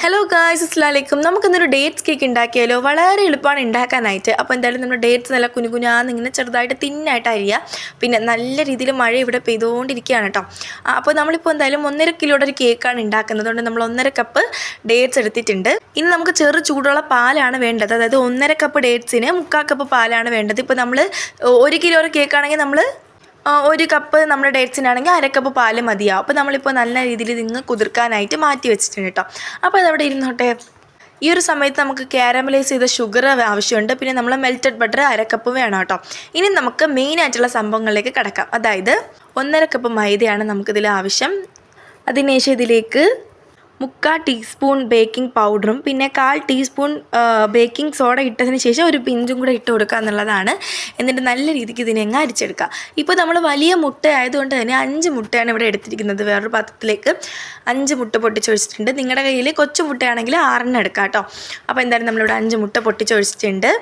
Hello guys, അസ്സലാമലൈക്കും. നമുക്കിന്നൊരു dates cake ഉണ്ടാക്കിയാലോ? വളരെ എളുപ്പമാണ് ഉണ്ടാക്കാനായിട്ട്. അപ്പോൾ എന്തായാലും നമ്മൾ ഡേറ്റ്സ് നല്ല കുനുകുനാന്ന് ഇങ്ങനെ ചെറുതായിട്ട് തിന്നായിട്ട് അരിയുക. പിന്നെ നല്ല രീതിയിൽ മഴ ഇവിടെ പെയ്തുകൊണ്ടിരിക്കുകയാണ് കേട്ടോ. അപ്പോൾ നമ്മളിപ്പോൾ എന്തായാലും 1.5 കിലോയുടെ ഒരു കേക്കാണ് ഉണ്ടാക്കുന്നത്. അതുകൊണ്ട് നമ്മൾ 1.5 കപ്പ് ഡേറ്റ്സ് എടുത്തിട്ടുണ്ട്. ഇനി നമുക്ക് ചെറു ചൂടുള്ള പാലാണ് വേണ്ടത്. അതായത് 1.5 കപ്പ് ഡേറ്റ്സിന് 3/4 കപ്പ് പാലാണ് വേണ്ടത്. ഇപ്പോൾ നമ്മൾ 1 കിലോ കേക്കാണെങ്കിൽ നമ്മൾ 1 കപ്പ് നമ്മുടെ ഡേറ്റ്സിനാണെങ്കിൽ 1/2 കപ്പ് പാല് മതിയാവും. അപ്പോൾ നമ്മളിപ്പോൾ നല്ല രീതിയിൽ ഇതിങ്ങ് കുതിർക്കാനായിട്ട് മാറ്റി വെച്ചിട്ടുണ്ട് കേട്ടോ. അപ്പോൾ അതവിടെ ഇരുന്നോട്ടെ. ഈ ഒരു സമയത്ത് നമുക്ക് കാരമലൈസ് ചെയ്ത ഷുഗർ ആവശ്യമുണ്ട്. പിന്നെ നമ്മൾ മെൽറ്റഡ് ബട്ടർ 1/2 കപ്പ് വേണം കേട്ടോ. ഇനി നമുക്ക് മെയിനായിട്ടുള്ള സംഭവങ്ങളിലേക്ക് കിടക്കാം. അതായത് 1.5 കപ്പ് മൈദയാണ് നമുക്കിതിൽ ആവശ്യം. അതിനുശേഷം ഇതിലേക്ക് 3/4 ടീസ്പൂൺ ബേക്കിംഗ് പൗഡറും പിന്നെ 1/4 ടീസ്പൂൺ ബേക്കിംഗ് സോഡ ഇട്ടതിന് ശേഷം ഒരു പിഞ്ചും കൂടെ ഇട്ട് കൊടുക്കുക എന്നുള്ളതാണ്. എന്നിട്ട് നല്ല രീതിക്ക് ഇതിനെ അങ്ങ് അരിച്ചെടുക്കുക. ഇപ്പോൾ നമ്മൾ വലിയ മുട്ട ആയതുകൊണ്ട് തന്നെ 5 മുട്ടയാണ് ഇവിടെ എടുത്തിരിക്കുന്നത്. വേറൊരു പാത്രത്തിലേക്ക് 5 മുട്ട പൊട്ടിച്ചൊഴിച്ചിട്ടുണ്ട്. നിങ്ങളുടെ കയ്യിൽ കൊച്ചു മുട്ടയാണെങ്കിൽ 6 എടുക്കാം കേട്ടോ. അപ്പോൾ എന്തായാലും നമ്മളിവിടെ 5 മുട്ട പൊട്ടിച്ചൊഴിച്ചിട്ടുണ്ട്.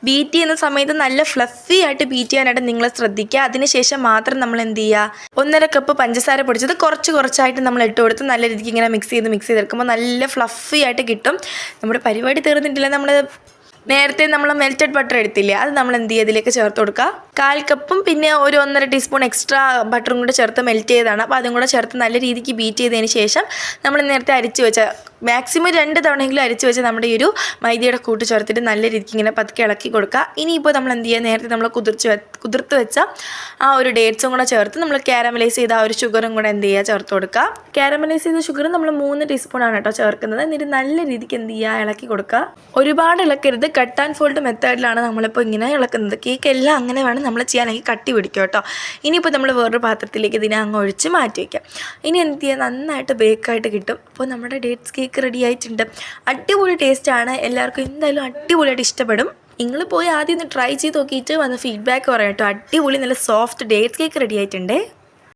ബീറ്റ് ചെയ്യുന്ന സമയത്ത് നല്ല ഫ്ലഫി ആയിട്ട് ബീറ്റ് ചെയ്യാനായിട്ട് നിങ്ങൾ ശ്രദ്ധിക്കുക. അതിനുശേഷം മാത്രം നമ്മൾ എന്ത് ചെയ്യുക, 1.5 കപ്പ് പഞ്ചസാര പൊടിച്ചത് കുറച്ചായിട്ട് നമ്മൾ ഇട്ട് കൊടുത്ത് നല്ല രീതിക്ക് ഇങ്ങനെ മിക്സ് ചെയ്തെടുക്കുമ്പോൾ നല്ല ഫ്ലഫി ആയിട്ട് കിട്ടും. നമ്മുടെ പരിപാടി തീർന്നിട്ടില്ല. നേരത്തെ നമ്മൾ മെൽറ്റഡ് ബട്ടർ എടുത്തില്ലേ, അത് നമ്മൾ എന്ത് ചെയ്യുക, ഇതിലേക്ക് ചേർത്ത് കൊടുക്കുക. 1/4 കപ്പും പിന്നെ ഒരു 1.5 ടീസ്പൂൺ എക്സ്ട്രാ ബട്ടറും കൂടെ ചേർത്ത് മെൽറ്റ് ചെയ്തതാണ്. അപ്പോൾ അതും കൂടെ ചേർത്ത് നല്ല രീതിക്ക് ബീറ്റ് ചെയ്തതിന് ശേഷം നമ്മൾ നേരത്തെ അരിച്ച് വെച്ച മാക്സിമം 2 തവണയെങ്കിലും അരിച്ച് വെച്ച് നമ്മുടെ ഈ ഒരു മൈദയുടെ കൂട്ട് ചേർത്തിട്ട് നല്ല രീതിക്ക് ഇങ്ങനെ പതുക്കെ ഇളക്കി കൊടുക്കുക. ഇനിയിപ്പോൾ നമ്മൾ എന്ത് ചെയ്യുക, നേരത്തെ നമ്മൾ കുതിർത്ത് വെച്ച ആ ഒരു ഡേറ്റ്സും കൂടെ ചേർത്ത് നമ്മൾ കാരമലൈസ് ചെയ്ത ആ ഒരു ഷുഗറും കൂടെ എന്ത് ചെയ്യുക, ചേർത്ത് കൊടുക്കുക. കാരമലൈസ് ചെയ്ത ഷുഗർ നമ്മൾ 3 ടീസ്പൂണാണ് കേട്ടോ ചേർക്കുന്നത്. എന്നിട്ട് നല്ല രീതിക്ക് എന്ത് ചെയ്യുക, ഇളക്കി കൊടുക്കുക. ഒരുപാട് ഇളക്കരുത്. കട്ട് ആൻഡ് ഫോൾഡ് മെത്തേഡിലാണ് നമ്മളിപ്പോൾ ഇങ്ങനെ ഇളക്കുന്നത്. കേക്ക് എല്ലാം അങ്ങനെ വേണം നമ്മൾ ചെയ്യാനെങ്കിൽ കട്ടി പിടിക്കും കേട്ടോ. ഇനിയിപ്പോൾ നമ്മൾ വേറൊരു പാത്രത്തിലേക്ക് ഇതിനെ അങ്ങ് ഒഴിച്ച് മാറ്റി വയ്ക്കാം. ഇനി എന്ത് ചെയ്യുക, നന്നായിട്ട് ബേക്കായിട്ട് കിട്ടും. അപ്പോൾ നമ്മുടെ ഡേറ്റ്സ് കേക്ക് റെഡി ആയിട്ടുണ്ട്. അടിപൊളി ടേസ്റ്റാണ്. എല്ലാവർക്കും എന്തായാലും അടിപൊളിയായിട്ട് ഇഷ്ടപ്പെടും. നിങ്ങൾ പോയി ആദ്യം ഒന്ന് ട്രൈ ചെയ്ത് നോക്കിയിട്ട് വന്ന് ഫീഡ്ബാക്ക് പറയാം കേട്ടോ. അടിപൊളി നല്ല സോഫ്റ്റ് ഡേറ്റ്സ് കേക്ക് റെഡി ആയിട്ടുണ്ട്.